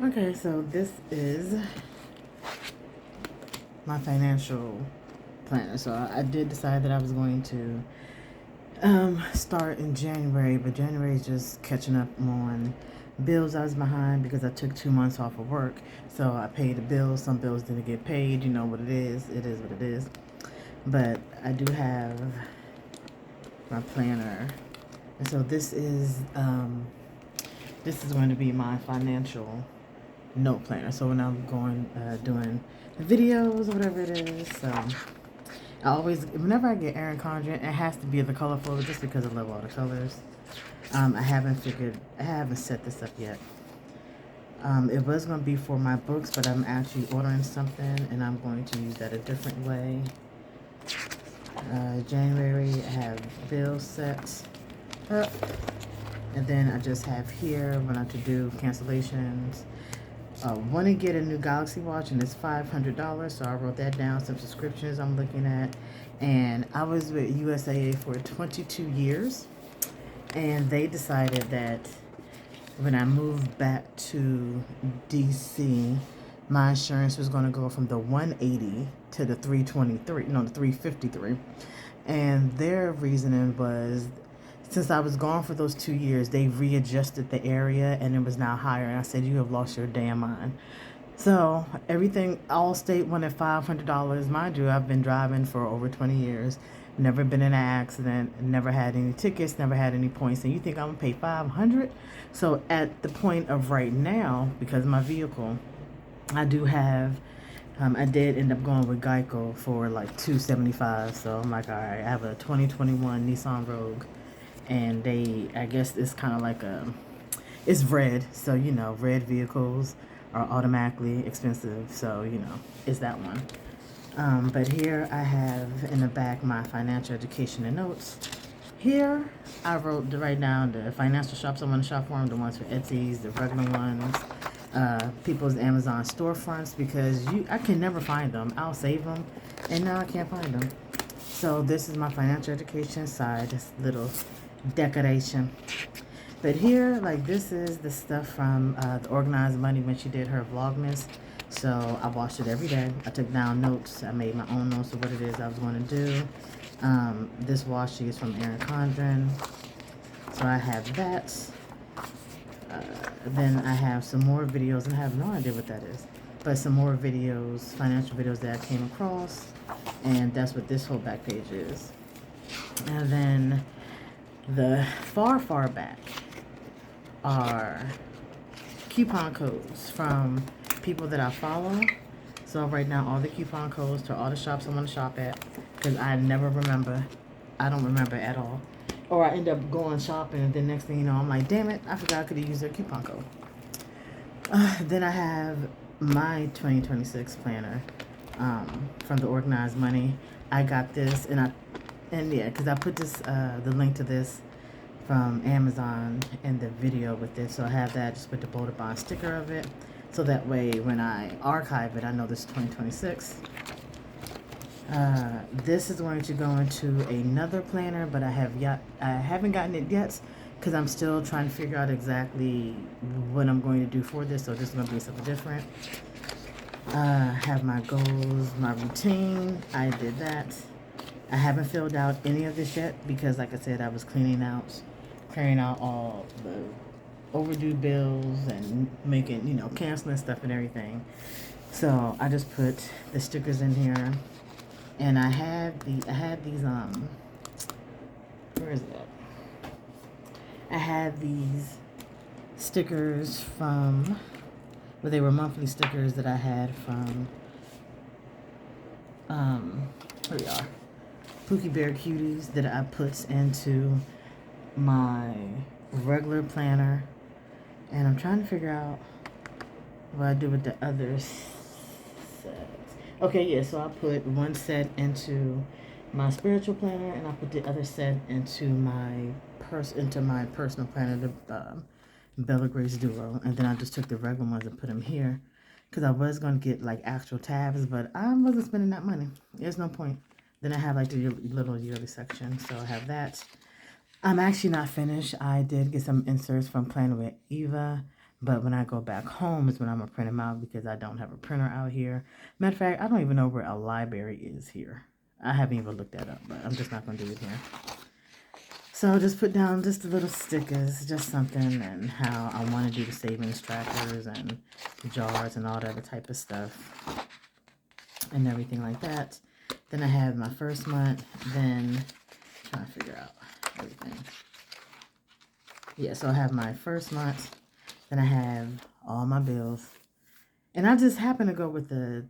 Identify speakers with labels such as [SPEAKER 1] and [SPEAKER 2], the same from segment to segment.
[SPEAKER 1] Okay, so this is my financial planner. So I did decide that I was going to start in January, but January is just catching up on bills I was behind because I took 2 months off of work. So I paid the bills. Some bills didn't get paid. You know what it is. It is what it is. But I do have my planner, and so this is going to be my financial note planner. So when I'm going doing the videos or whatever it is, so I always, whenever I get Erin Condren, it has to be the colorful just because I love all the colors. I haven't set this up yet. It was going to be for my books, but I'm actually ordering something and I'm going to use that a different way. January, I have bills set up. And then I just have here when I to do cancellations. Want to get a new Galaxy Watch and it's $500, so I wrote that down. Some subscriptions I'm looking at, and I was with USAA for 22 years, and they decided that when I moved back to DC, my insurance was going to go from the 180 to the 323, no, the 353, and their reasoning was since I was gone for those 2 years, they readjusted the area and it was now higher. And I said, you have lost your damn mind. So everything, Allstate wanted $500. Mind you, I've been driving for over 20 years, never been in an accident, never had any tickets, never had any points. And you think I'm gonna pay 500? So at the point of right now, because of my vehicle, I do have. I did end up going with Geico for like 275. So I'm like, all right, I have a 2021 Nissan Rogue, and I guess it's kind of like it's red, so red vehicles are automatically expensive, so it's that one. But here I have in the back my financial education and notes. Here I wrote to write down the financial shops I want to shop for, the ones for Etsy's, the regular ones, people's Amazon storefronts, because I can never find them. I'll save them, and now I can't find them. So this is my financial education side, this little decoration. But here, like, this is the stuff from the Organized Money when she did her Vlogmas. So I watched it every day. I took down notes. I made my own notes of what it is I was going to do. This washi is from Erin Condren. So I have that. Then I have some more videos, and I have no idea what that is. But some more videos, financial videos that I came across. And that's what this whole back page is. And then the far back are coupon codes from people that I follow. So I'll write down all the coupon codes to all the shops I want to shop at, because I never remember. I don't remember at all. Or I end up going shopping, and then next thing you know, I'm like, damn it, I forgot I could have used their coupon code. Then I have my 2026 planner from the Organized Money. I got this, and yeah, because I put this the link to this from Amazon in the video with this. So I have that, just put the Boulder Bond sticker of it. So that way when I archive it, I know this is 2026. This is going to go into another planner, but I haven't gotten it yet because I'm still trying to figure out exactly what I'm going to do for this. So this is going to be something different. Have my goals, my routine. I did that. I haven't filled out any of this yet because, like I said, I was clearing out all the overdue bills and making, canceling stuff and everything. So I just put the stickers in here, and I had these where is it? I had these stickers from, well, they were monthly stickers that I had from here we are, Pookie Bear Cuties, that I put into my regular planner, and I'm trying to figure out what I do with the other sets. Okay, yeah, so I put one set into my spiritual planner, and I put the other set into my personal planner, the Bella Grace Duo, and then I just took the regular ones and put them here because I was going to get like actual tabs, but I wasn't spending that money. There's no point. Then I have like the little yearly section, so I have that. I'm actually not finished. I did get some inserts from Planner with Eva, But when I go back home is when I'm going to print them out because I don't have a printer out here. Matter of fact, I don't even know where a library is here. I haven't even looked that up, but I'm just not going to do it here. So I'll just put down just the little stickers, just something, and how I want to do the savings trackers and jars and all that other type of stuff and everything like that. Then I have my first month, then trying to figure out everything. Yeah, so I have my first month, then I have all my bills. And I just happened to go with a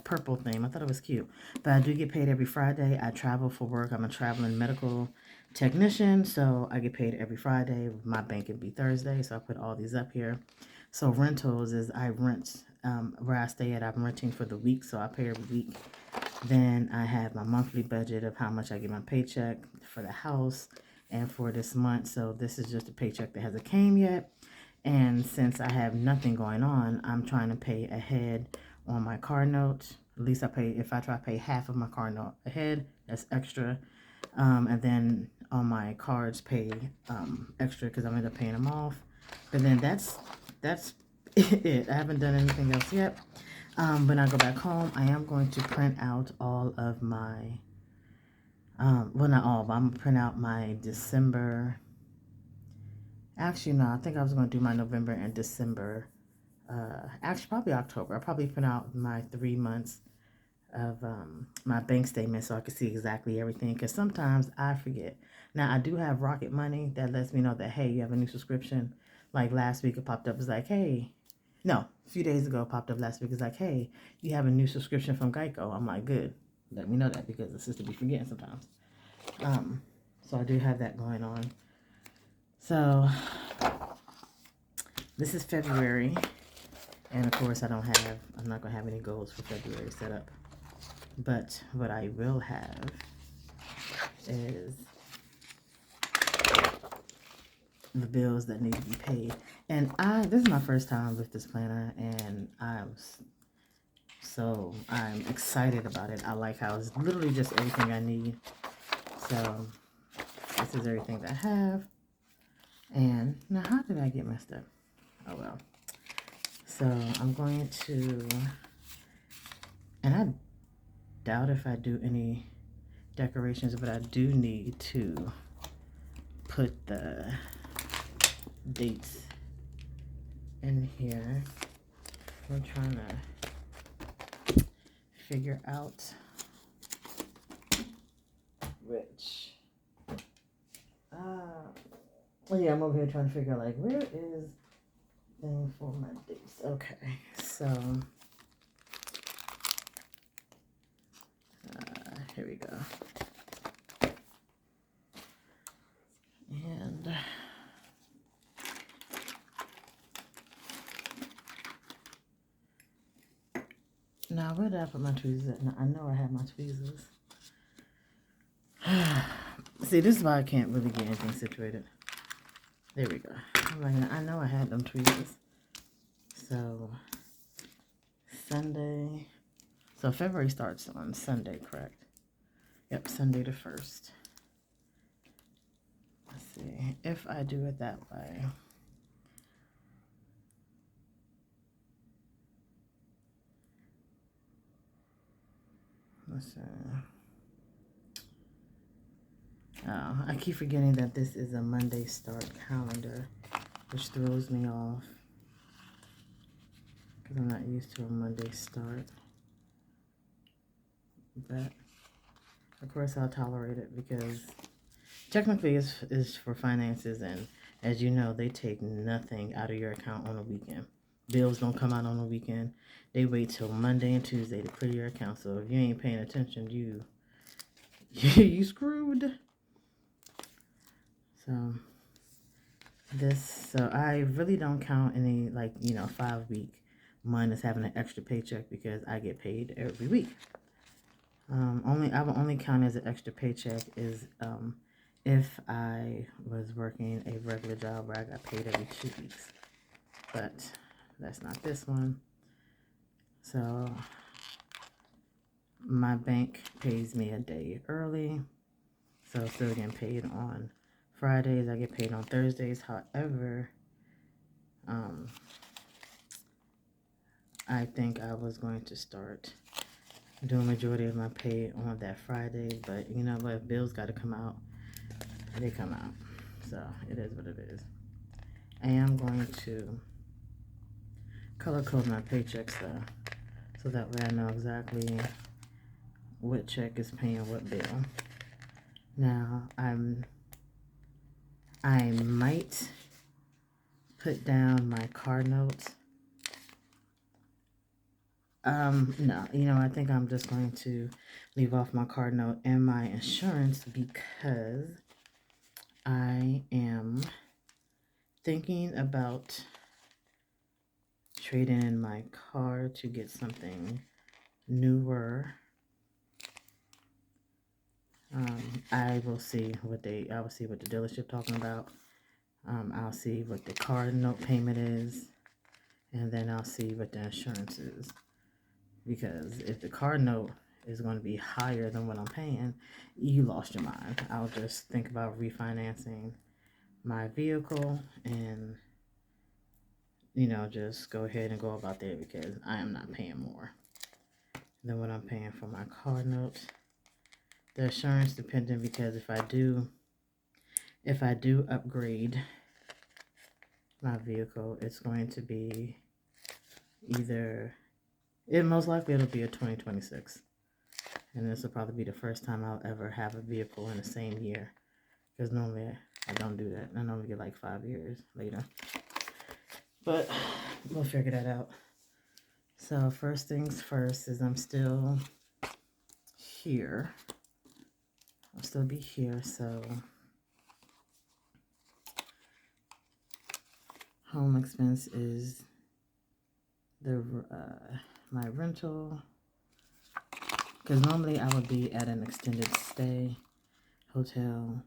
[SPEAKER 1] purple theme. I thought it was cute. But I do get paid every Friday. I travel for work. I'm a traveling medical technician, so I get paid every Friday. My bank would be Thursday, so I put all these up here. So rentals is I rent where I stay at. I'm renting for the week, so I pay every week. Then I have my monthly budget of how much I get my paycheck for the house and for this month. So this is just a paycheck that hasn't came yet. And since I have nothing going on, I'm trying to pay ahead on my car note. At least I pay, if I try to pay half of my car note ahead, that's extra. And then on my cards pay extra because I'm end up paying them off. But then that's it. I haven't done anything else yet. When I go back home, I am going to print out all of my, well, not all, but I'm going to print out my December. Actually, no, I think I was going to do my November and December. Actually, probably October. I'll probably print out my 3 months of my bank statement so I can see exactly everything. Because sometimes I forget. Now, I do have Rocket Money that lets me know that, hey, you have a new subscription. Like last week, it popped up. It's like, hey. No, a few days ago, it popped up last week. It's like, hey, you have a new subscription from Geico. I'm like, good. Let me know that because the sister be forgetting sometimes. So I do have that going on. So this is February, and of course I'm not going to have any goals for February set up. But what I will have is the bills that need to be paid. And this is my first time with this planner, and I'm excited about it. I like how it's literally just everything I need. So this is everything that I have. And now, how did I get messed up? Oh well. So I'm going to, and I doubt if I do any decorations, but I do need to put the dates in here. I'm trying to figure out which. Yeah, I'm over here trying to figure out, like, where is thing for my dates? Okay, so here we go. And now, where did I put my tweezers at? Now, I know I have my tweezers. See, this is why I can't really get anything situated. There we go. I'm like, I know I had them tweezers. So, Sunday. So, February starts on Sunday, correct? Yep, Sunday the 1st. Let's see. If I do it that way. Let's see. Oh, I keep forgetting that this is a Monday start calendar, which throws me off because I'm not used to a Monday start. But of course I'll tolerate it because technically it's for finances, and as you know, they take nothing out of your account on a weekend. Bills don't come out on a weekend. They wait till Monday and Tuesday to clear your account. So if you ain't paying attention, you screwed. So I really don't count any, like, 5-week month as having an extra paycheck because I get paid every week. I will only count as an extra paycheck is if I was working a regular job where I got paid every 2 weeks. But that's not this one. So my bank pays me a day early. So still getting paid on Fridays. I get paid on Thursdays. However, I think I was going to start doing majority of my pay on that Friday, but you know what, if bills got to come out, they come out. So it is what it is. I am going to color code my paychecks though, so that way I know exactly what check is paying what bill. Now I might put down my car notes. No, you know, I think I'm just going to leave off my car note and my insurance because I am thinking about trading in my car to get something newer. I will see what the dealership talking about. I'll see what the car note payment is, and then I'll see what the insurance is. Because if the car note is going to be higher than what I'm paying, you lost your mind. I'll just think about refinancing my vehicle and, you know, just go ahead and go about that because I am not paying more than what I'm paying for my car note. The insurance dependent because if I do upgrade my vehicle, it's going to be most likely it'll be a 2026. And this will probably be the first time I'll ever have a vehicle in the same year. Because normally I don't do that. I normally get like 5 years later. But we'll figure that out. So first things first is I'm still here. I'll still be here. So home expense is my rental. Because normally I would be at an extended stay hotel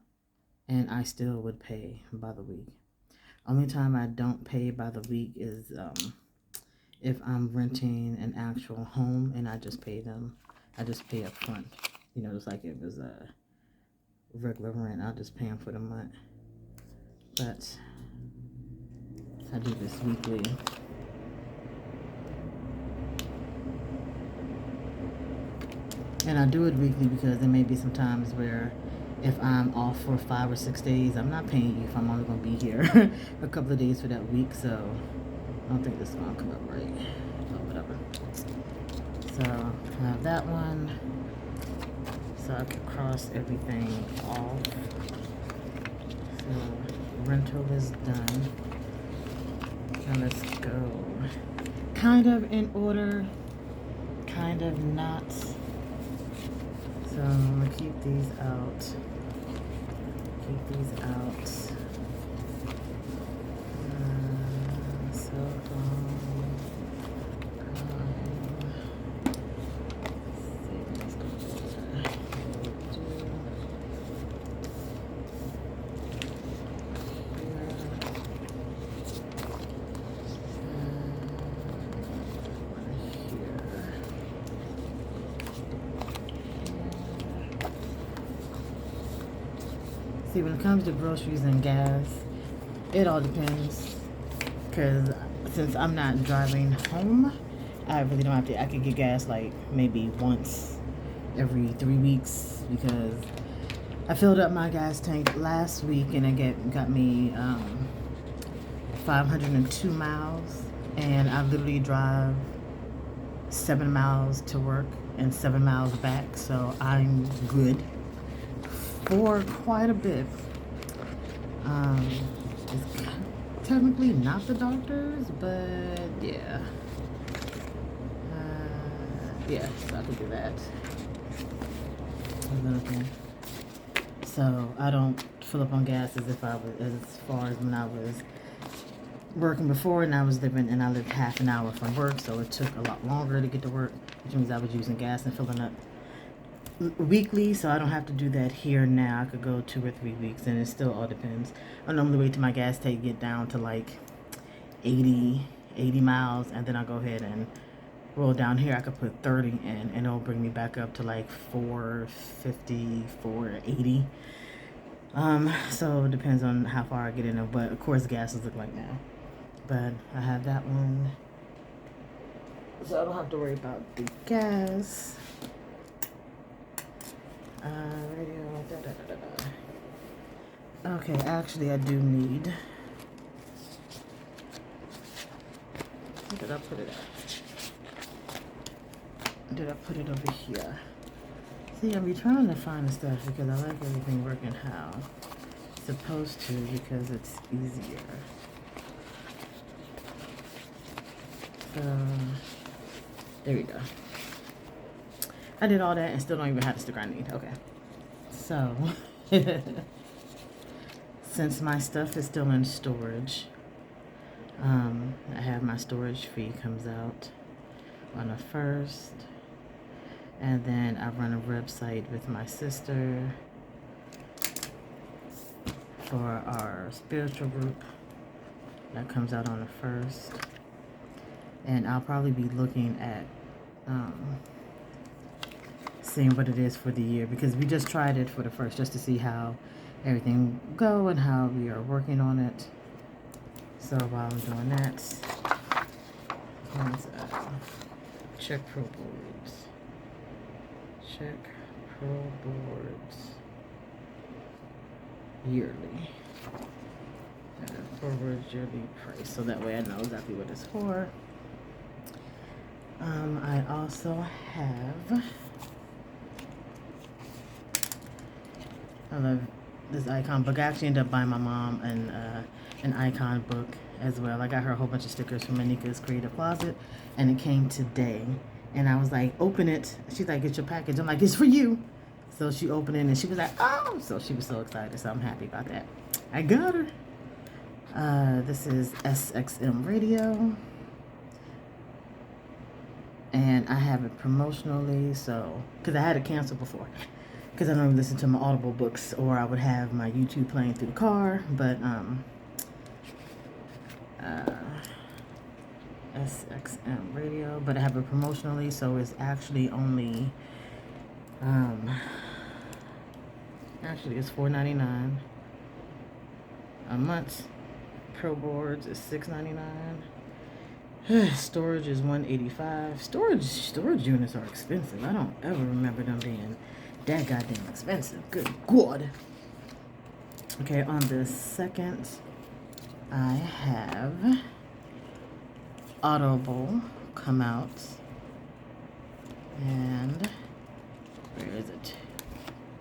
[SPEAKER 1] and I still would pay by the week. Only time I don't pay by the week is if I'm renting an actual home and I just pay up front. You know, just like it was a regular rent, I'll just pay them for the month. But I do this weekly. And I do it weekly because there may be some times where if I'm off for 5 or 6 days, I'm not paying you if I'm only going to be here a couple of days for that week. So I don't think this is going to come up right. But whatever. So I have that one. So I can cross everything off. So rental is done. Now let's go. Kind of in order, kind of not. So I'm going to keep these out. See, when it comes to groceries and gas, it all depends. Because since I'm not driving home, I really don't have to. I could get gas like maybe once every 3 weeks because I filled up my gas tank last week and it got me 502 miles. And I literally drive 7 miles to work and 7 miles back. So I'm good for quite a bit. It's technically not the doctor's, but yeah. Yeah, so I could do that. Another thing. So I don't fill up on gas as far as when I was working before, and I lived half an hour from work, so it took a lot longer to get to work, which means I was using gas and filling up weekly, so I don't have to do that here now. I could go 2 or 3 weeks, and it still all depends. I normally wait till my gas tank get down to like 80 miles, and then I'll go ahead and roll down here. I could put 30 in, and it'll bring me back up to like 450, 480. So it depends on how far I get in there, but of course gas is look like now. but I have that one, so I don't have to worry about the gas. Radio, da, da, da, da, da. Okay, actually I do need, where did I put it at? Did I put it over here? See, I'll be trying to find the stuff because I like everything working how it's supposed to because it's easier. So, there we go. I did all that and still don't even have the sticker I need. Okay. So, since my stuff is still in storage, I have my storage fee comes out on the 1st. And then I run a website with my sister for our spiritual group. That comes out on the 1st. And I'll probably be looking at seeing what it is for the year, because we just tried it for the 1st just to see how everything go and how we are working on it. So while I'm doing that, let's check pro boards. Check pro boards yearly. Forward yearly price, so that way I know exactly what it's for. I also have, I love this icon book. I actually ended up buying my mom an icon book as well. I got her a whole bunch of stickers from Anika's Creative Closet, and it came today. And I was like, open it. She's like, it's your package. I'm like, it's for you. So she opened it and she was like, oh! So she was so excited. So I'm happy about that. I got her. This is SXM Radio. And I have it promotionally, so, because I had it canceled before. Because I don't listen to my Audible books, or I would have my YouTube playing through the car. But, SXM Radio, but I have it promotionally, so it's actually only, actually it's $4.99 a month. Pro boards is $6.99. Storage is $185. Storage units are expensive. I don't ever remember them being that goddamn expensive. Good God. Okay, on the 2nd, I have Audible come out, and where is it?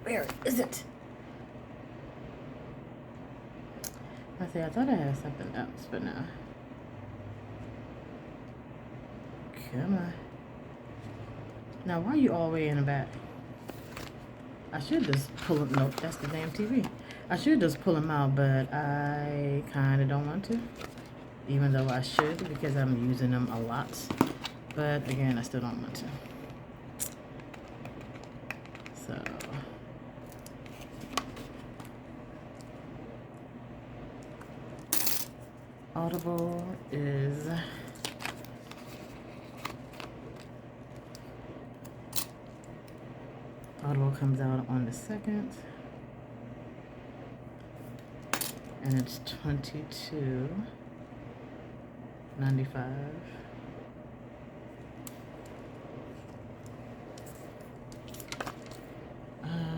[SPEAKER 1] Where is it? I thought I had something else, but no. Come on. Now, why are you all the way in the back? I should just pull them. Nope, that's the damn TV. I should just pull them out, but I kind of don't want to. Even though I should, because I'm using them a lot. But again, I still don't want to. So. Audible is Audible comes out on the 2nd, and it's $22.95.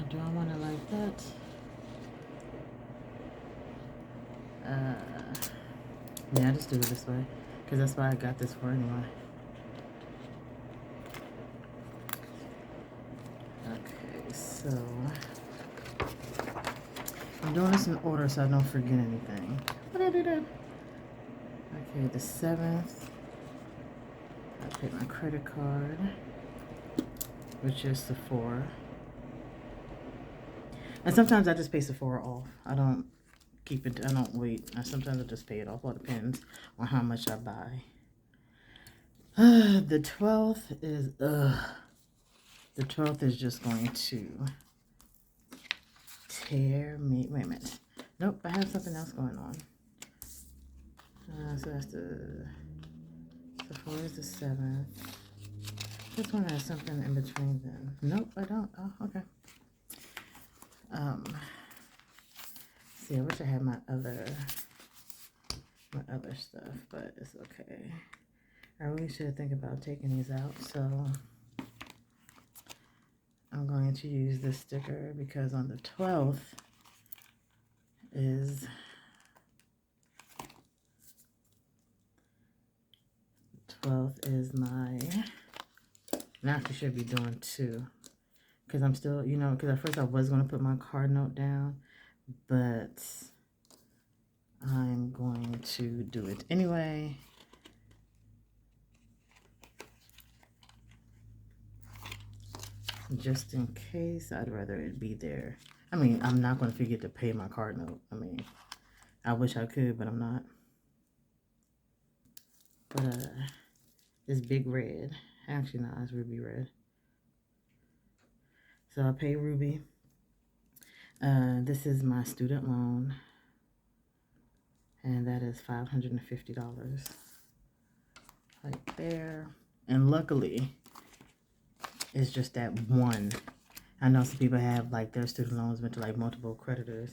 [SPEAKER 1] Do I want to like that? Yeah, just do it this way, because that's why I got this for anyway. Okay, so I'm doing this in order so I don't forget anything. What did I do that? Okay, the 7th, I paid my credit card, which is Sephora. And sometimes I just pay Sephora off. I don't keep it, I don't wait. Sometimes I just pay it off. All depends on how much I buy. The 12th is, the 12th is just going to tear me. Wait a minute. Nope, I have something else going on. So that's the Sephora is the 7th. This one has something in between them. Nope, I don't. Oh, okay. See, I wish I had my other my other stuff, but it's okay. I really should think about taking these out, so I'm going to use this sticker because on the 12th is my, and I actually should be doing 2 because I'm still, because at first I was going to put my card note down, but I'm going to do it anyway. Just in case, I'd rather it be there. I mean, I'm not going to forget to pay my card note. I mean, I wish I could, but I'm not. But it's Big Red. Actually, no, it's Ruby Red. So I pay Ruby. This is my student loan, and that is $550 right there. And luckily, it's just that one. I know some people have like their student loans went to like multiple creditors.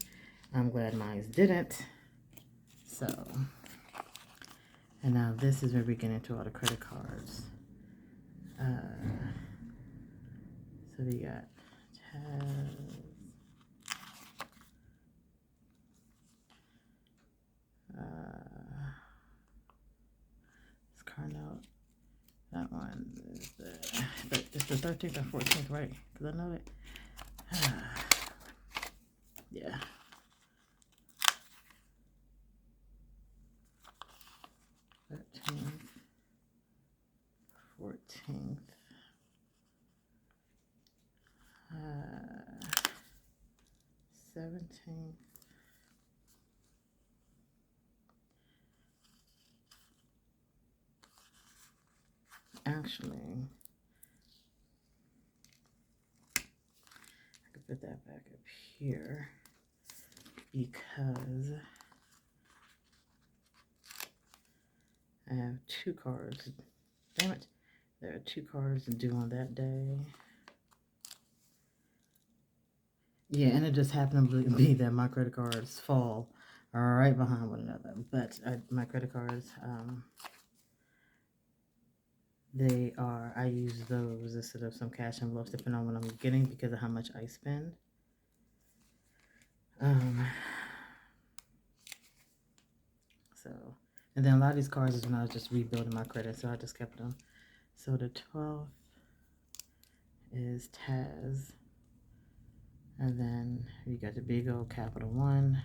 [SPEAKER 1] I'm glad mine didn't. So, and now this is where we get into all the credit cards. So we got this card note. That one is it's the 13th or 14th, right? Because I know it. Yeah. 13th, 14th. 17th. Actually, I could put that back up here because I have 2 cards. Damn it. There are 2 cards due on that day. Yeah, and it just happened to be that my credit cards fall right behind one another. But my credit cards, I use those instead of some cash envelopes depending on what I'm getting because of how much I spend. So, and then a lot of these cards is when I was just rebuilding my credit, so I just kept them. So the 12th is Taz. And then you got the big old Capital One.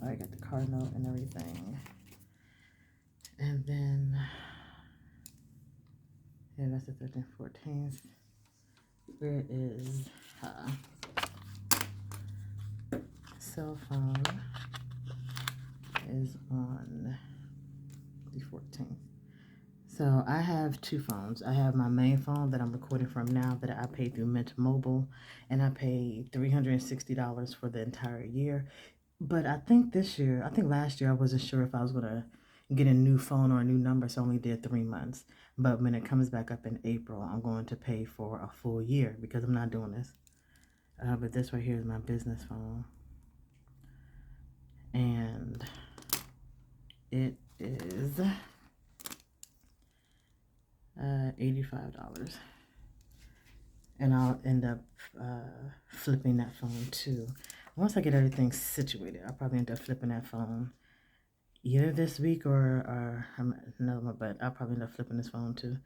[SPEAKER 1] I got the card note and everything. And then, yeah, that's the 13th, 14th. Where is cell phone is on the 14th. So I have 2 phones. I have my main phone that I'm recording from now that I pay through Mint Mobile, and I paid $360 for the entire year. But I think last year I wasn't sure if I was gonna get a new phone or a new number, so I only did 3 months. But when it comes back up in April, I'm going to pay for a full year because I'm not doing this. But this right here is my business phone, and it is $85. And I'll end up flipping that phone too. Once I get everything situated, I'll probably end up flipping that phone either this week or another one, but I'll probably end up flipping this phone too.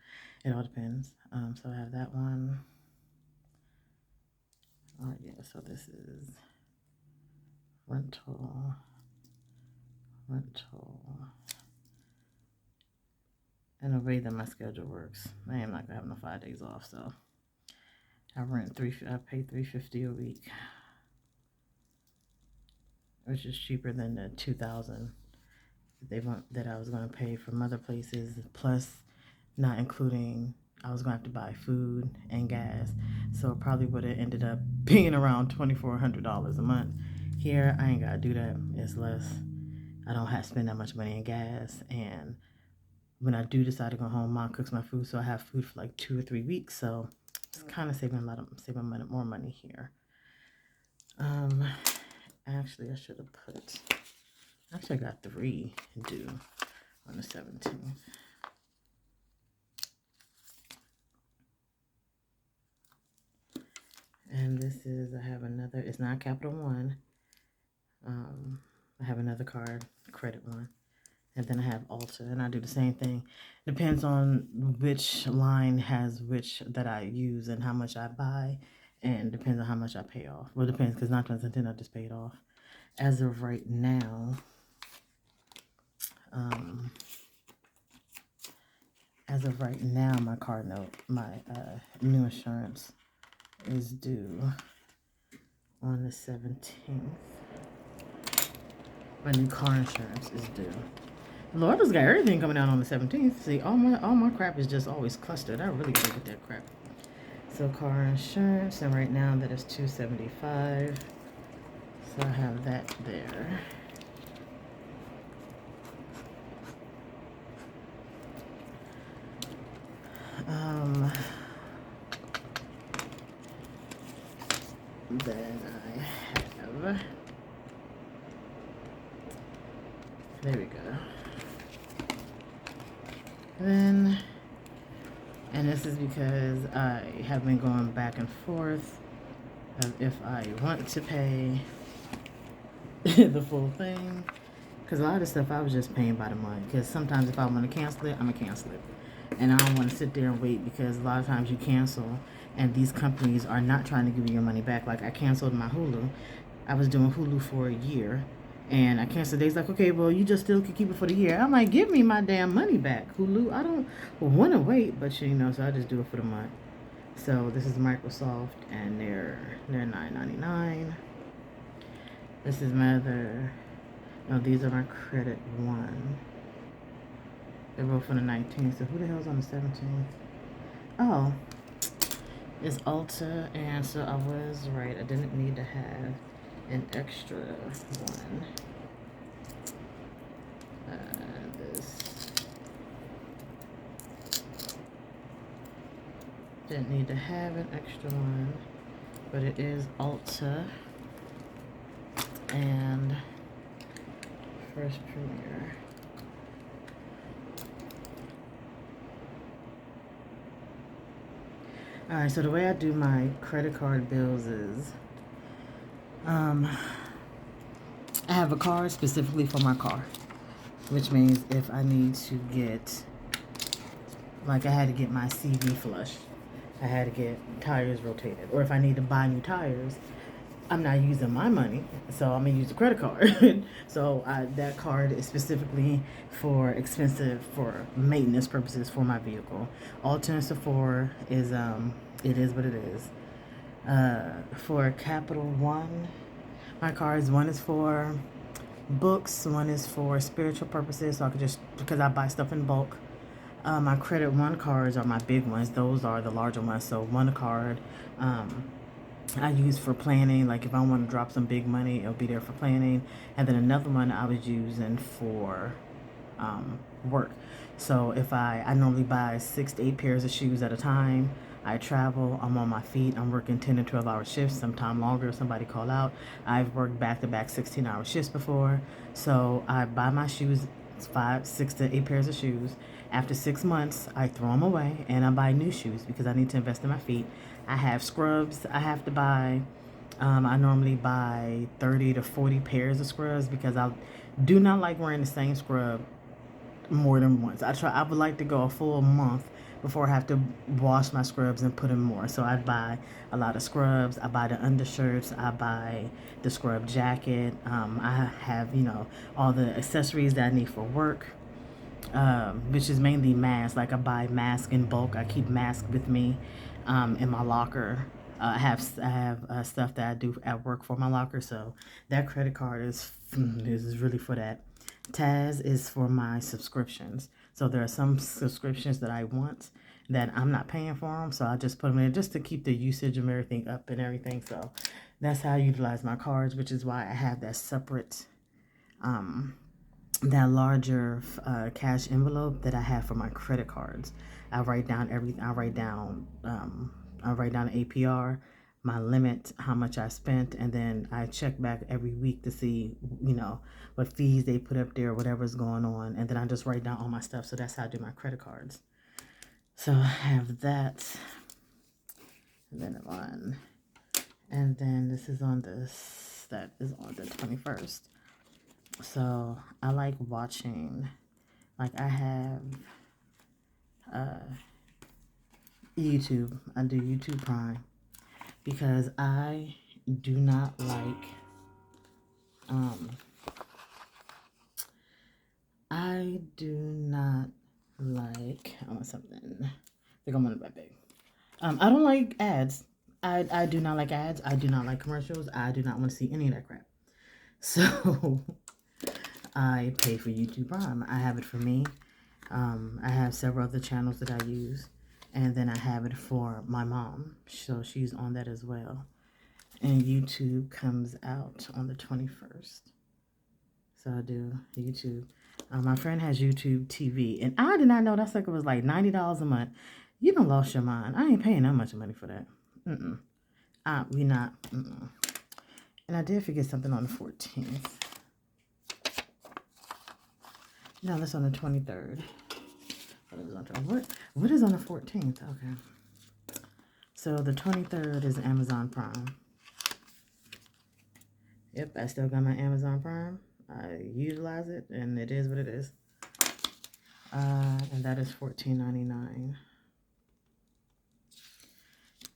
[SPEAKER 1] It all depends. So I have that one. Oh yeah, so this is rental. And the way that my schedule works, I am not gonna have no 5 days off, so I pay $350 a week, which is cheaper than the $2,000 that I was gonna pay from other places, plus not including I was gonna have to buy food and gas, so it probably would have ended up being around $2,400 a month. Here, I ain't gotta do that. It's less. I don't have to spend that much money in gas, and when I do decide to go home, Mom cooks my food, so I have food for like 2 or 3 weeks. So it's kind of saving more money here. Actually, I should have put, actually I got 3 due on the 17th. And this is, I have another, it's not Capital One. I have another card, credit one. And then I have Ulta, and I do the same thing. Depends on which line has which that I use and how much I buy, and depends on how much I pay off. Well, it depends, because 9 times out of 10 I just paid off. As of right now, my car note, my new insurance is due on the 17th. My new car insurance is due. Lord has got everything coming out on the 17th. See, all my crap is just always clustered. I really gotta get that crap. So car insurance, and right now that is $275. So I have that there. Then I have, there we go. Then, and this is because I have been going back and forth of if I want to pay the full thing, because a lot of stuff I was just paying by the month, because sometimes if I want to cancel it, I'm going to cancel it. And I don't want to sit there and wait, because a lot of times you cancel and these companies are not trying to give you your money back. Like I canceled my Hulu. I was doing Hulu for a year, and I canceled. They's like, okay, well, you just still can keep it for the year. I'm like, give me my damn money back, Hulu. I don't want to wait, but you know, so I just do it for the month. So this is Microsoft, and they're $9.99. This is my other. No, these are my credit one. They're both on the 19th. So who the hell's on the 17th? Oh, it's Ulta, and so I was right. I didn't need to have an extra one. This didn't need to have an extra one, but it is Ulta and First Premier. Alright, so the way I do my credit card bills is I have a card specifically for my car, which means if I need to get, like I had to get my CV flushed, I had to get tires rotated, or if I need to buy new tires, I'm not using my money, so I'm gonna use a credit card. So that card is specifically for maintenance purposes for my vehicle. Alternative for is it is what it is. For Capital One, my cards, one is for books, one is for spiritual purposes, so I could just, because I buy stuff in bulk. My Credit One cards are my big ones. Those are the larger ones. So one card I use for planning, like if I want to drop some big money, it'll be there for planning. And then another one I was using for work. So if I normally buy 6 to 8 pairs of shoes at a time. I travel, I'm on my feet, I'm working 10 to 12 hour shifts, sometime longer if somebody call out. I've worked back-to-back 16-hour shifts before. So I buy my shoes, 5, 6 to 8 pairs of shoes. After 6 months, I throw them away and I buy new shoes because I need to invest in my feet. I have scrubs I have to buy. I normally buy 30 to 40 pairs of scrubs because I do not like wearing the same scrub more than once. I would like to go a full month before I have to wash my scrubs and put in more. So I buy a lot of scrubs. I buy the undershirts. I buy the scrub jacket. I have, all the accessories that I need for work, which is mainly masks. Like I buy masks in bulk. I keep masks with me in my locker. I have stuff that I do at work for my locker. So that credit card is really for that. Taz is for my subscriptions. So there are some subscriptions that I want that I'm not paying for them. So I just put them in just to keep the usage of everything up and everything. So that's how I utilize my cards, which is why I have that separate, that larger cash envelope that I have for my credit cards. I write down everything. I write down the APR. my limit, how much I spent, and then I check back every week to see, what fees they put up there, whatever's going on, and then I just write down all my stuff. So that's how I do my credit cards. So I have that, and then one, and then this is on this, that is on the 21st. So I like watching, like I have YouTube. I do YouTube Prime because I do not like, I want something. I think I'm on it big. I don't like ads. I do not like ads. I do not like commercials. I do not want to see any of that crap. So I pay for YouTube Prime. I have it for me. I have several other channels that I use. And then I have it for my mom. So she's on that as well. And YouTube comes out on the 21st. So I do YouTube. My friend has YouTube TV. And I did not know that sucker was like $90 a month. You done lost your mind. I ain't paying that much money for that. We not. And I did forget something on the 14th. No, that's on the 23rd. What is on the 14th? Okay. So the 23rd is Amazon Prime. Yep, I still got my Amazon Prime. I utilize it, and it is what it is. And that is $14.99.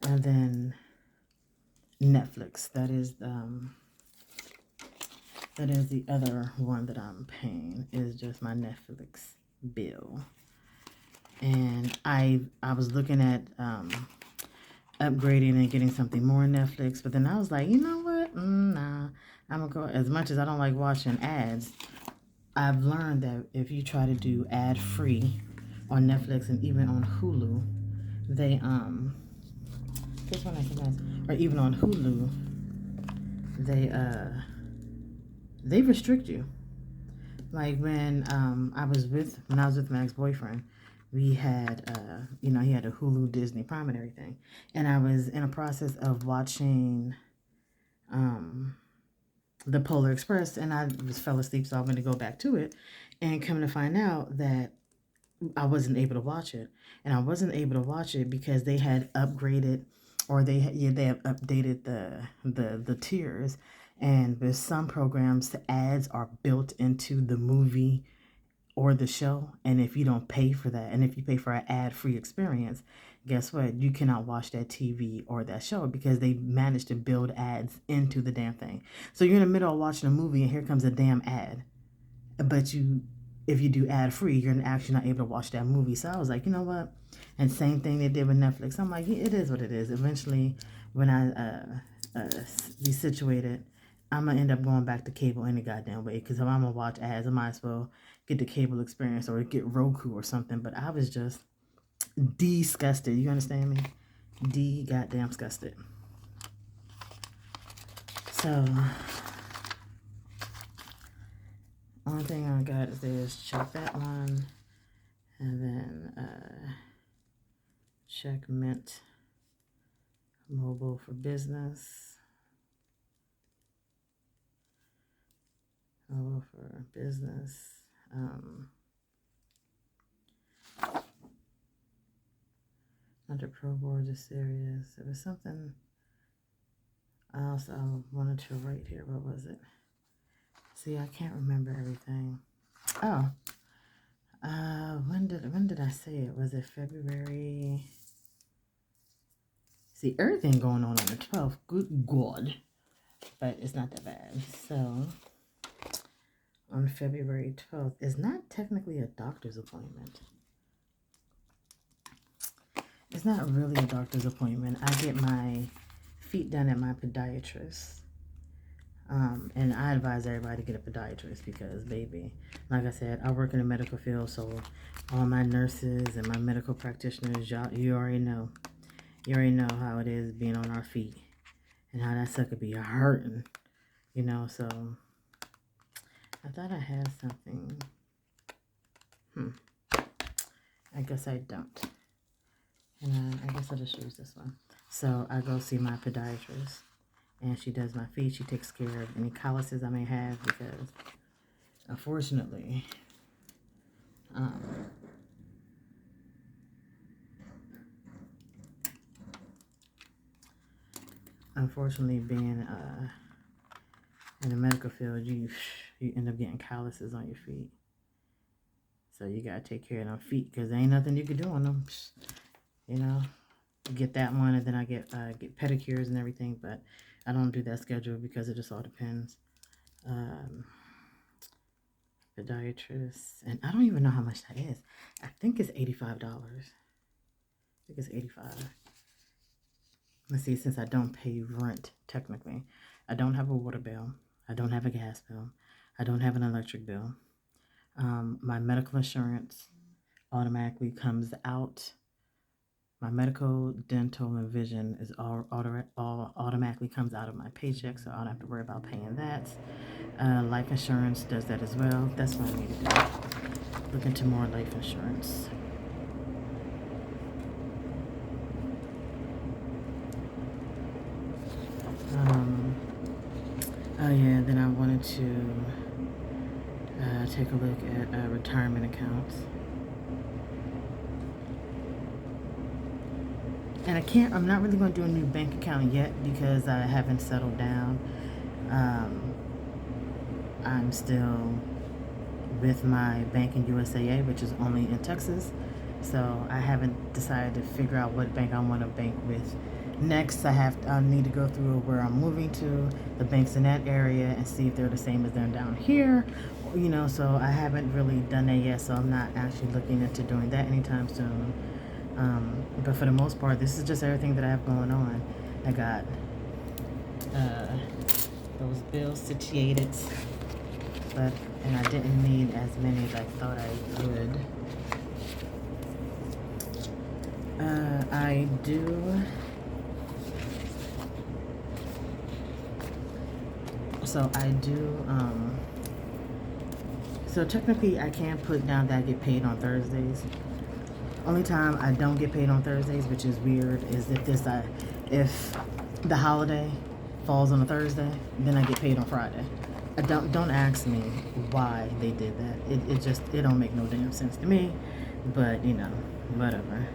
[SPEAKER 1] And then Netflix. That is the other one that I'm paying. Is just my Netflix bill. And I was looking at upgrading and getting something more Netflix, but then I was like, you know what? Nah, I'm gonna go. As much as I don't like watching ads, I've learned that if you try to do ad free on Netflix and even on Hulu, they this one I can ask, or even on Hulu, they restrict you. Like when I was with my ex-boyfriend, we had he had a Hulu, Disney Prime, and everything, and I was in a process of watching the Polar Express, and I just fell asleep, so I went to go back to it, and come to find out that I wasn't able to watch it, and I wasn't able to watch it because they had upgraded, or they have updated the tiers, and with some programs the ads are built into the movie or the show, and if you don't pay for that, and if you pay for an ad-free experience, guess what? You cannot watch that TV or that show because they managed to build ads into the damn thing. So you're in the middle of watching a movie and here comes a damn ad, but if you do ad-free, you're actually not able to watch that movie. So I was like, you know what? And same thing they did with Netflix. I'm like, yeah, it is what it is. Eventually, when I be situated, I'm going to end up going back to cable any goddamn way. Because if I'm going to watch ads, I might as well get the cable experience or get Roku or something. But I was just disgusted. You understand me? Goddamn disgusted. So, only thing I got is check that one. And then check Mint Mobile for Business. Mobile for Business. Under Pro Board is serious. There was something else I wanted to write here. What was it? See, I can't remember everything. Oh. When did I say it? Was it February? See, everything going on the 12th. Good God. But it's not that bad. So, on February 12th, it's not technically a doctor's appointment. It's not really a doctor's appointment. I get my feet done at my podiatrist. And I advise everybody to get a podiatrist because, baby, like I said, I work in the medical field, so all my nurses and my medical practitioners, you already know. You already know how it is being on our feet and how that sucker be hurting, so I thought I had something. I guess I don't. And I guess I'll just use this one. So I go see my podiatrist, and she does my feet. She takes care of any calluses I may have because, unfortunately, um, being in the medical field, you end up getting calluses on your feet. So you gotta take care of them feet because there ain't nothing you can do on them. You know, get that one, and then I get pedicures and everything, but I don't do that schedule because it just all depends. Podiatrist, and I don't even know how much that is. I think it's $85. I think it's $85. Let's see, since I don't pay rent, technically. I don't have a water bill. I don't have a gas bill. I don't have an electric bill. My medical insurance automatically comes out. My medical, dental, and vision is all automatically comes out of my paycheck, so I don't have to worry about paying that. Life insurance does that as well. That's what I need to do. Look into more life insurance. Oh yeah, then I wanted to take a look at retirement accounts. And I'm not really going to do a new bank account yet because I haven't settled down. I'm still with my bank in USAA, which is only in Texas. So I haven't decided to figure out what bank I want to bank with. Next, I need to go through where I'm moving to, the banks in that area, and see if they're the same as them down here. You know, so I haven't really done that yet, so I'm not actually looking into doing that anytime soon. But for the most part, this is just everything that I have going on. I got those bills situated, and I didn't need as many as I thought I would. I do. So I do. So technically, I can't put down that I get paid on Thursdays. Only time I don't get paid on Thursdays, which is weird, is if the holiday falls on a Thursday, then I get paid on Friday. Don't ask me why they did that. It don't make no damn sense to me, but you know, whatever.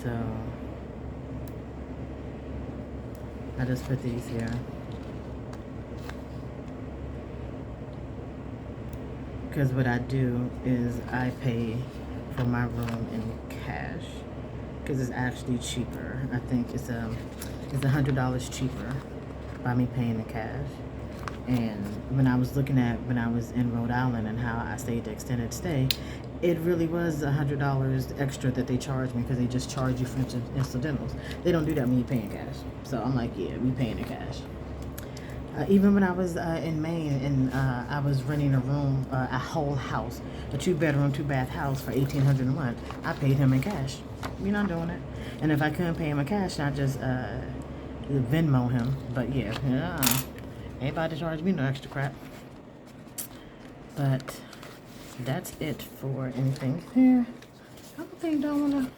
[SPEAKER 1] So I just put these here because what I do is I pay for my room in cash because it's actually cheaper. I think it's $100 cheaper by me paying in cash. And when I was in Rhode Island and how I stayed the extended stay, it really was $100 extra that they charged me because they just charge you for incidentals. They don't do that when you pay in cash. So I'm like, yeah, we paying in cash. Even when I was in Maine and I was renting a room, a whole house, a 2-bedroom, 2-bath house for $1,800 a month, I paid him in cash. You're not doing it. And if I couldn't pay him in cash, I just Venmo him. But yeah, ain't about to charge me no extra crap. But that's it for anything here. I don't think I want to.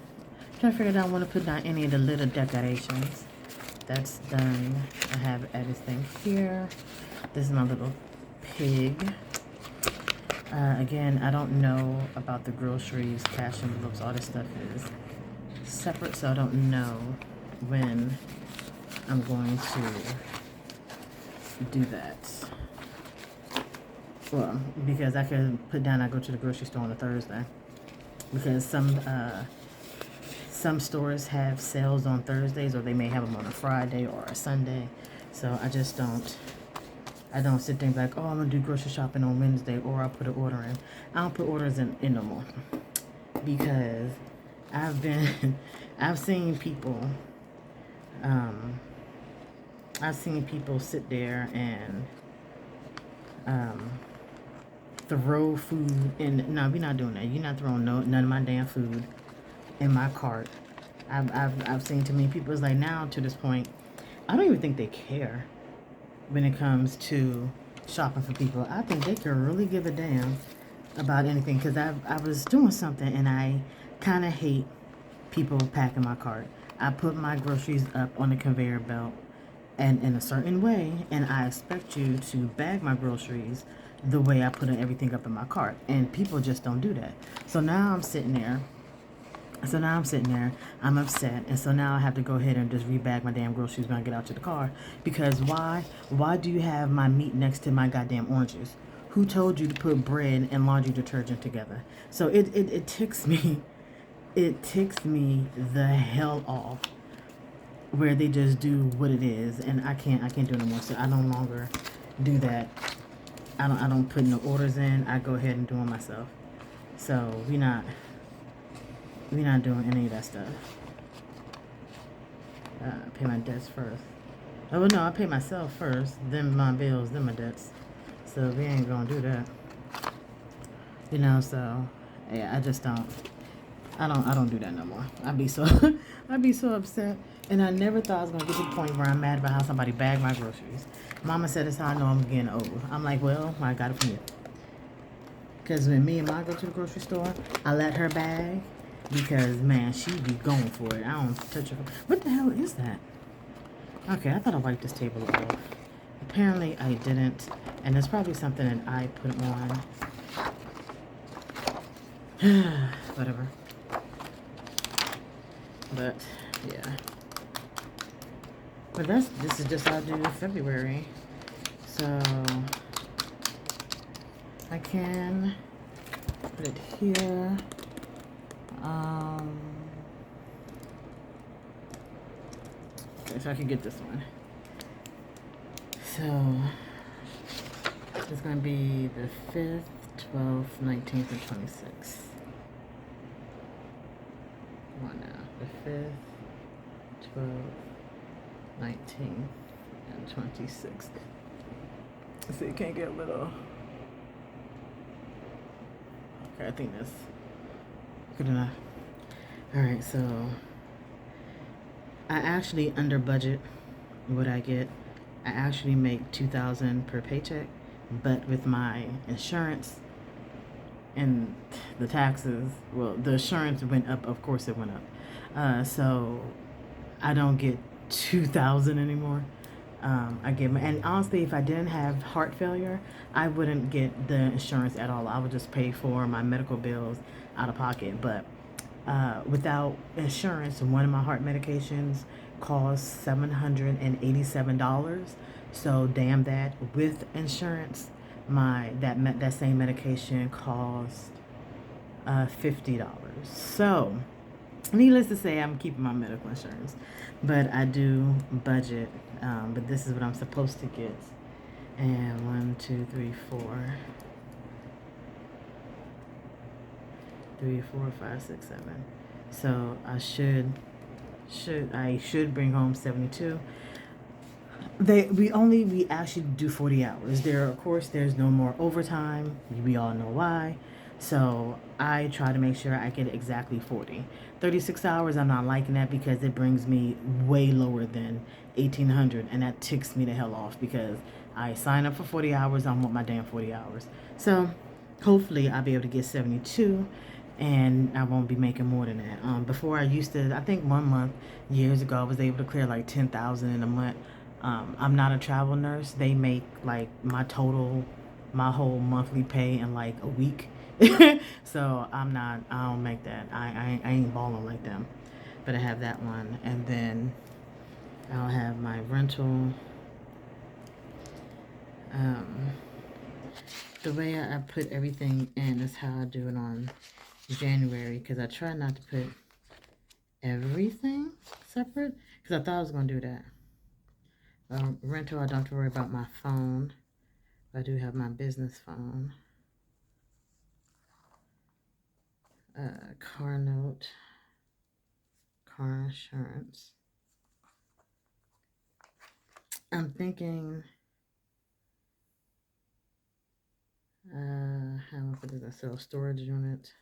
[SPEAKER 1] Trying to figure out I want to put down any of the little decorations. That's done. I have everything here. This is my little pig. Again, I don't know about the groceries, cash envelopes, all this stuff is separate, so I don't know when I'm going to do that. Well, because I could put down I go to the grocery store on a Thursday. Because some stores have sales on Thursdays, or they may have them on a Friday or a Sunday. So I just don't sit there and be like, oh, I'm going to do grocery shopping on Wednesday, or I'll put an order in. I don't put orders in no more. Because I've seen people sit there and throw food in. No, we're not doing that. You're not throwing none of my damn food in my cart. I've seen too many people. It's like now to this point, I don't even think they care when it comes to shopping for people. I think they can really give a damn about anything, because I was doing something and I kind of hate people packing my cart. I put my groceries up on the conveyor belt and in a certain way, and I expect you to bag my groceries the way I put everything up in my cart. And people just don't do that. So now I'm sitting there. I'm upset, and so now I have to go ahead and just rebag my damn groceries when I get out to the car. Because why? Why do you have my meat next to my goddamn oranges? Who told you to put bread and laundry detergent together? So it ticks me. It ticks me the hell off where they just do what it is, and I can't do it no more. So I no longer do that. I don't put no orders in. I go ahead and do them myself. So we not doing any of that stuff. Pay my debts first. Oh no, I pay myself first, then my bills, then my debts. So we ain't gonna do that. So yeah, I just don't. I don't do that no more. I'd be so I'd be so upset. And I never thought I was gonna get to the point where I'm mad about how somebody bagged my groceries. Mama said it's how I know I'm getting old. I'm like, well, I got it from you. Because when me and Ma go to the grocery store, I let her bag because man, she be going for it. I don't touch her. What the hell is that? Okay, I thought I wiped this table off. Apparently I didn't, and it's probably something that I put on. Whatever. But yeah. But this is just how I do February. So I can put it here. Okay, so I can get this one. So it's gonna be the 5th, 12th, 19th, and 26th. Come on now. The 5th, 12th, 19th, and 26th. So you can't get a little. Okay, I think that's good enough. Alright, so I actually under budget what I get. I actually make $2,000 per paycheck, but with my insurance and the taxes, well, the insurance went up. Of course, it went up. So I don't get 2,000 anymore. I get my, and honestly, if I didn't have heart failure, I wouldn't get the insurance at all. I would just pay for my medical bills out of pocket. But without insurance, one of my heart medications costs $787. So damn that. With insurance, that same medication costs $50. So needless to say, I'm keeping my medical insurance, but I do budget. But this is what I'm supposed to get. And 1, 2, 3, 4. 3, 4, 5, 6, 7. So I should bring home 72. We actually do 40 hours. Of course there's no more overtime. We all know why. So I try to make sure I get exactly 40. 36 hours, I'm not liking that because it brings me way lower than 1,800, and that ticks me the hell off because I sign up for 40 hours. I want my damn 40 hours. So hopefully I'll be able to get 72, and I won't be making more than that. Before I used to, I think 1 month years ago, I was able to clear like 10,000 in a month. I'm not a travel nurse. They make like my whole monthly pay in like a week. So I don't make that. I ain't balling like them. But I have that one, and then I'll have my rental. The way I put everything in is how I do it on January, because I try not to put everything separate, because I thought I was going to do that. Rental, I don't have to worry about my phone. I do have my business phone. Car note, car insurance. I'm thinking, how am I put this? So storage unit.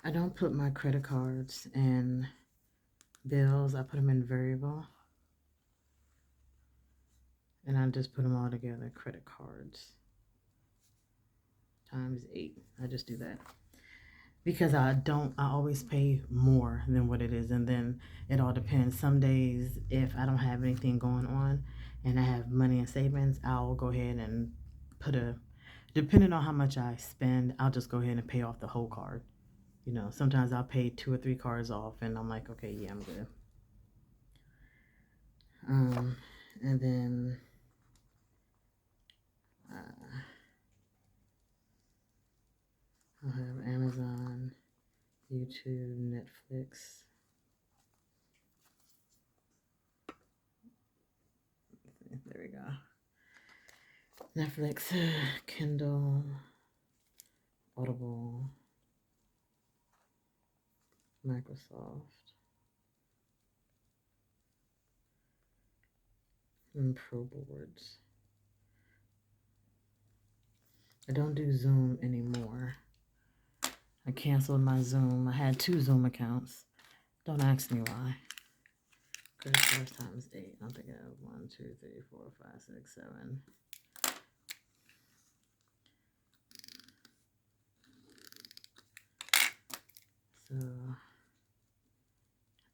[SPEAKER 1] I don't put my credit cards and bills. I put them in variable. And I just put them all together, credit cards. times 8. I just do that. Because I always pay more than what it is. And then it all depends. Some days, if I don't have anything going on and I have money in savings, I'll go ahead and depending on how much I spend, I'll just go ahead and pay off the whole card. You know, sometimes I'll pay 2 or 3 cards off and I'm like, okay, yeah, I'm good. And then, I'll have Amazon, YouTube, Netflix. There we go. Netflix, Kindle, Audible, Microsoft, and Pro Boards. I don't do Zoom anymore. I canceled my Zoom. I had 2 Zoom accounts. Don't ask me why. Credit cards times 8. I think I have 1, 2, 3, 4, 5, 6, 7. So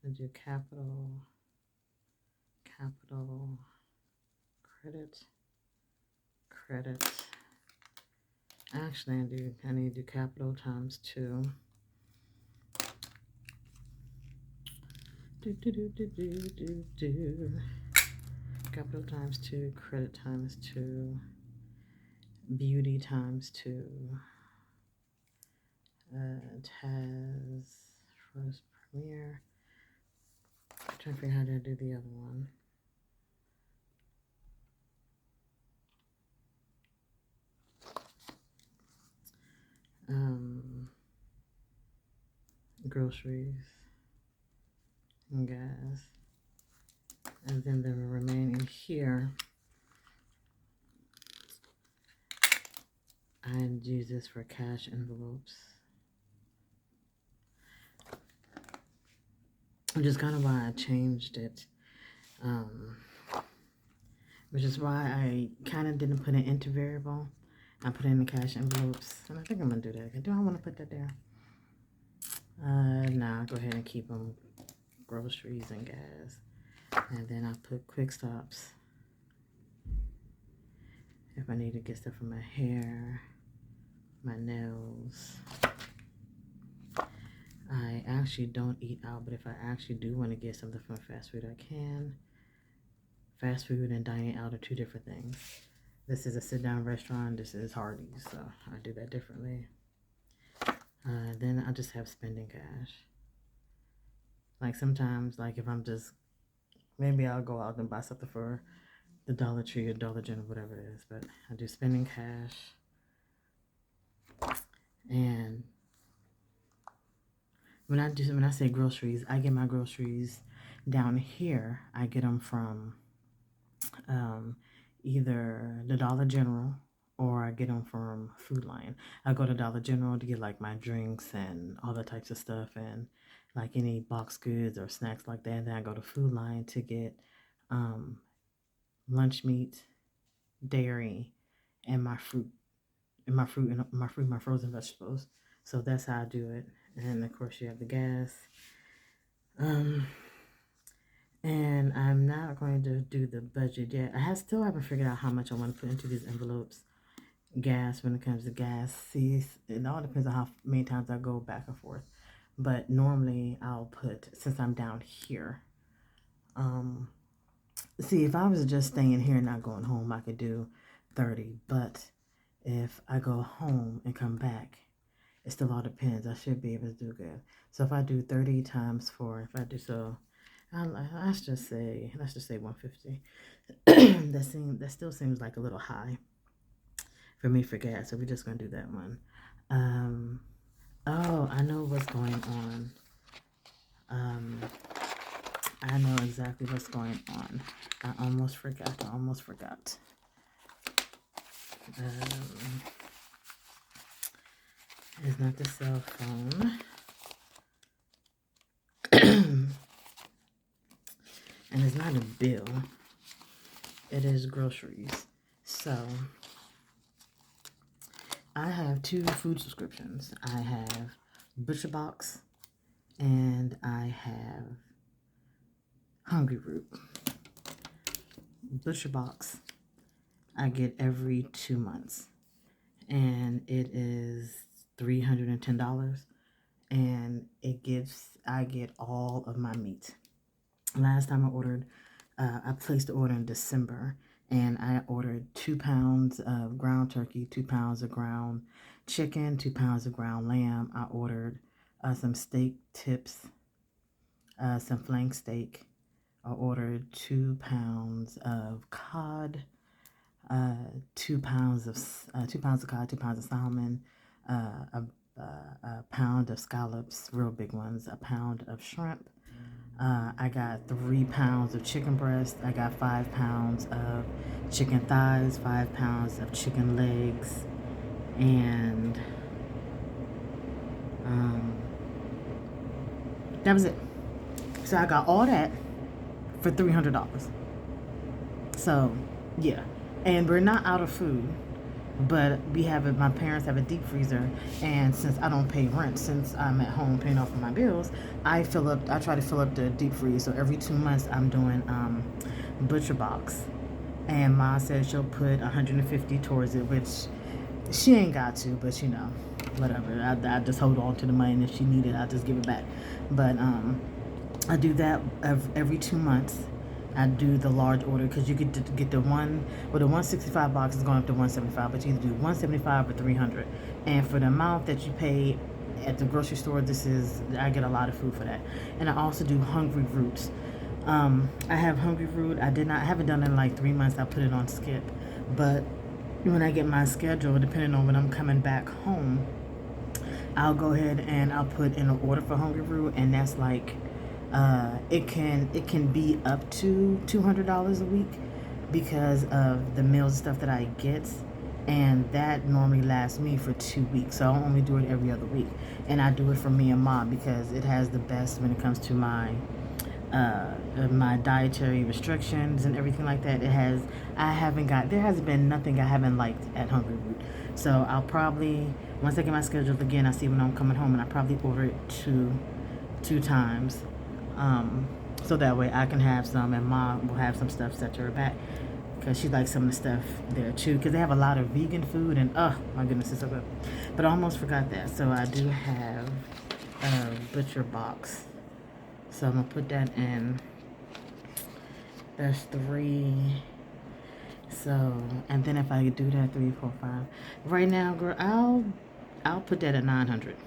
[SPEAKER 1] I do capital, credit. Actually, I need to do capital times 2. Capital times 2, credit times 2, beauty times 2. It has first premiere. I'm trying to figure out how to do the other one. Groceries and gas. And then the remaining here, I use this for cash envelopes. Which is kind of why I changed it. Which is why I kind of didn't put it into variable. I put it in the cash envelopes. And I think I'm going to do that. Do I want to put that there? Nah, I'll go ahead and keep them groceries and gas. And then I'll put quick stops. If I need to get stuff for my hair, my nails. I actually don't eat out, but if I actually do want to get something from fast food, I can. Fast food and dining out are 2 different things. This is a sit-down restaurant. This is Hardee's, so I do that differently. Then I just have spending cash. Like sometimes, like if I'm just, maybe I'll go out and buy something for the Dollar Tree or Dollar General, whatever it is. But I do spending cash. And when I say groceries, I get my groceries down here. I get them from either the Dollar General or I get them from Food Lion. I go to Dollar General to get like my drinks and all that types of stuff and like any box goods or snacks like that. And then I go to Food Lion to get lunch meat, dairy, and my fruit, my frozen vegetables. So that's how I do it. And of course you have the gas. And I'm not going to do the budget yet. I still haven't figured out how much I want to put into these envelopes. Gas, when it comes to gas. See, it all depends on how many times I go back and forth. But normally I'll put, since I'm down here, see, if I was just staying here and not going home, I could do 30. But if I go home and come back, it still all depends. I should be able to do good. So if I do 30 times 4, if I do so, let's just say 150. That still seems like a little high for me for gas. So we're just gonna do that one. Oh, I know what's going on. I know exactly what's going on. I almost forgot. It's not the cell phone. And it's not a bill. It is groceries. So, I have 2 food subscriptions. I have ButcherBox and I have Hungry Root. ButcherBox I get every 2 months, and it is $310, and I get all of my meat. Last time I ordered, I placed the order in December, and I ordered 2 pounds of ground turkey, 2 pounds of ground chicken, 2 pounds of ground lamb. I ordered some steak tips, some flank steak. I ordered 2 pounds of cod, 2 pounds of 2 pounds of cod, 2 pounds of salmon, a pound of scallops, real big ones, a pound of shrimp. I got 3 pounds of chicken breast. I got 5 pounds of chicken thighs, 5 pounds of chicken legs, and that was it. So I got all that for $300. So yeah, and we're not out of food, but my parents have a deep freezer, and since I don't pay rent, since I'm at home paying off my bills, I try to fill up the deep freeze. So every 2 months I'm doing ButcherBox, and Ma said she'll put 150 towards it, which she ain't got to, but you know, whatever. I just hold on to the money, and if she need it, I'll just give it back. But I do that every 2 months. I do the large order because you get the 165 box is going up to 175, but you either do 175 or 300. And for the amount that you pay at the grocery store, I get a lot of food for that. And I also do Hungry Roots. I have Hungry Root. I haven't done it in like 3 months. I put it on skip, but when I get my schedule, depending on when I'm coming back home, I'll go ahead and I'll put in an order for Hungry Root, and that's like it can be up to $200 a week because of the meals and stuff that I get, and that normally lasts me for 2 weeks. So I only do it every other week, and I do it for me and Mom because it has the best when it comes to my dietary restrictions and everything like that. There hasn't been nothing I haven't liked at Hungry Root. So I'll probably, once I get my schedule again, I see when I'm coming home, and I probably order it two times. So that way I can have some, and Mom will have some stuff set to her back because she likes some of the stuff there too, because they have a lot of vegan food, and oh my goodness, it's so good. But I almost forgot that. So I do have a ButcherBox, so I'm gonna put that in. That's 3. So, and then if I do that, 3, 4, 5. Right now, girl, I'll put that at 900.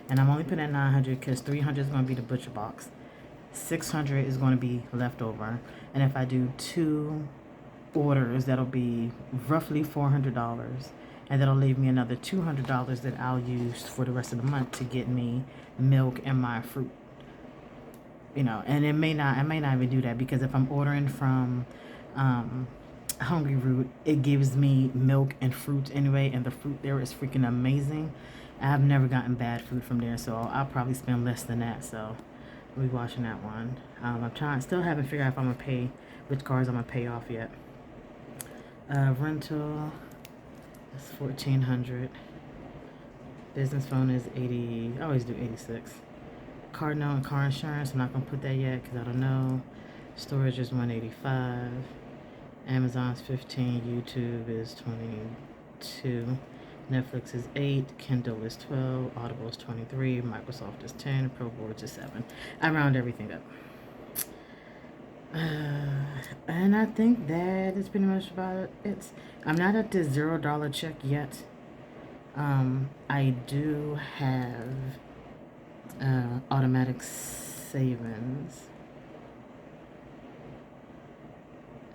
[SPEAKER 1] And I'm only putting at 900 because 300 is going to be the ButcherBox. 600 is going to be leftover. And if I do 2 orders, that'll be roughly $400. And that'll leave me another $200 that I'll use for the rest of the month to get me milk and my fruit. You know, and I may not even do that, because if I'm ordering from Hungry Root, it gives me milk and fruit anyway, and the fruit there is freaking amazing. I've never gotten bad food from there, so I'll probably spend less than that. So we'll be watching that one. Still haven't figured out if I'm gonna pay which cars I'm gonna pay off yet. Rental is $1,400. Business phone is $80. I always do $86. Car note and car insurance, I'm not gonna put that yet because I don't know. Storage is $185. Amazon's $15. YouTube is $22. Netflix is $8, Kindle is $12, Audible is $23, Microsoft is $10, ProBoards is $7. I round everything up. And I think that is pretty much about it. I'm not at the $0 check yet. I do have automatic savings,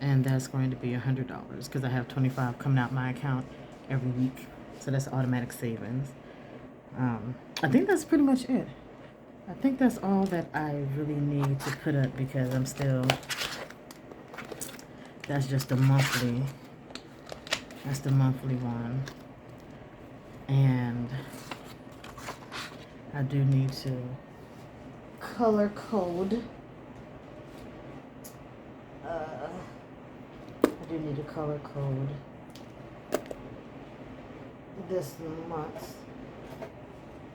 [SPEAKER 1] and that's going to be $100 because I have $25 coming out my account every week. So that's automatic savings. I think that's pretty much it. I think that's all that I really need to put up, because that's just the monthly. That's the monthly one. And I do need to color code. I do need to color code this month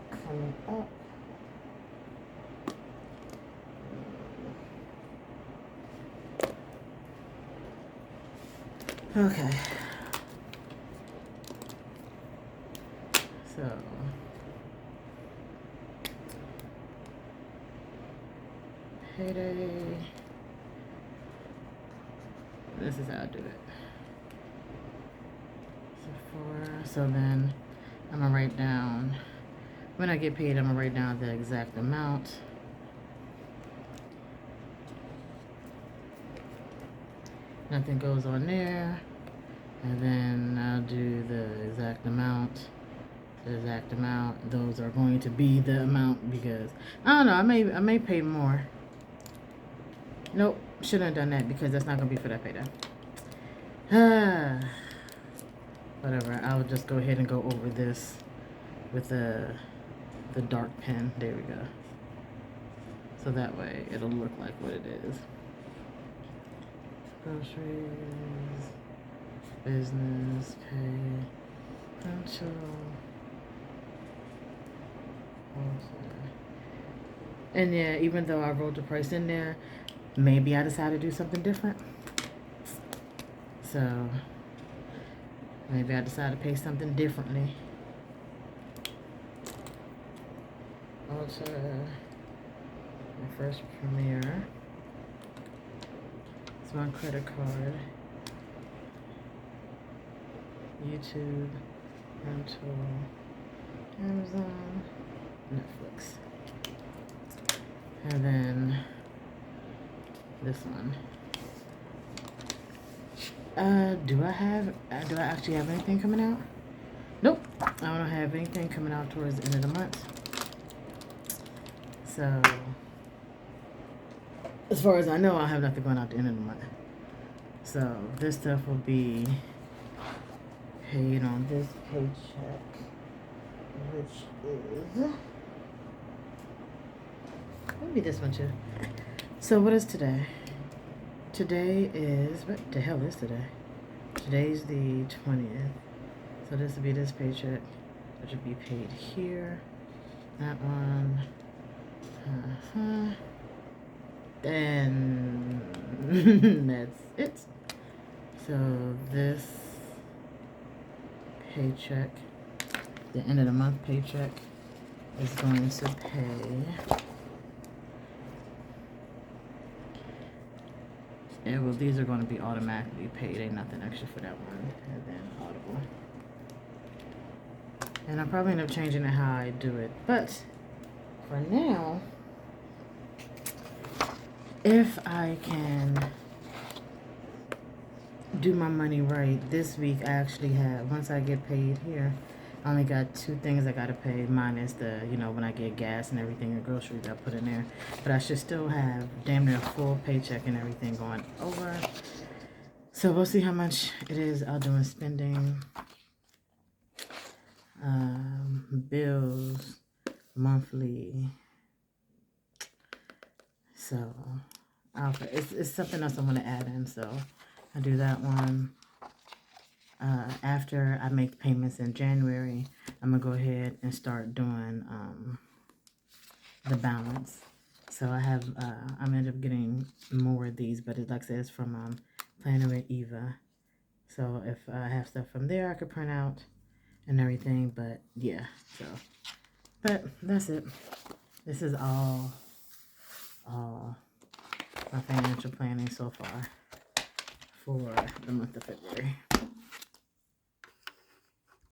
[SPEAKER 1] coming up. Okay. So payday. This is how I do it. So then I'm gonna write down, when I get paid, I'm gonna write down the exact amount. Nothing goes on there. And then I'll do the exact amount. The exact amount. Those are going to be the amount because I don't know, I may pay more. Nope, shouldn't have done that because that's not gonna be for that payday. Whatever, I'll just go ahead and go over this with the dark pen. There we go. So that way it'll look like what it is. Groceries, business, pay, rental, and yeah, even though I wrote the price in there, maybe I decided to do something different. So maybe I decided to pay something differently. Also, my first premiere. It's my credit card. YouTube, rental, Amazon, Netflix. And then this one. Do I actually have anything coming out? Nope, I don't have anything coming out towards the end of the month. So, as far as I know, I'll have nothing going out the end of the month. So, this stuff will be paid on this paycheck, which is, maybe this one too. So, what is today? Today is, what the hell is today? Today's the 20th. So this will be this paycheck, which will be paid here. That one. And that's it. So this paycheck, the end of the month paycheck, is going to pay. Yeah, well, these are going to be automatically paid. Ain't nothing extra for that one. And then Audible. And I'll probably end up changing it how I do it. But for now, if I can do my money right, this week I actually have, once I get paid here, I only got 2 things I got to pay, minus the, when I get gas and everything, the groceries I put in there. But I should still have damn near a full paycheck and everything going over. So we'll see how much it is I'll do in spending. Bills, monthly. So it's something else I want to add in, so I'll do that one. After I make payments in January, I'm going to go ahead and start doing the balance. So I have, I'm end up getting more of these, but it, like I said, it's from Planner with Eva. So if I have stuff from there, I could print out and everything, but yeah, so. But that's it. This is all my financial planning so far for the month of February.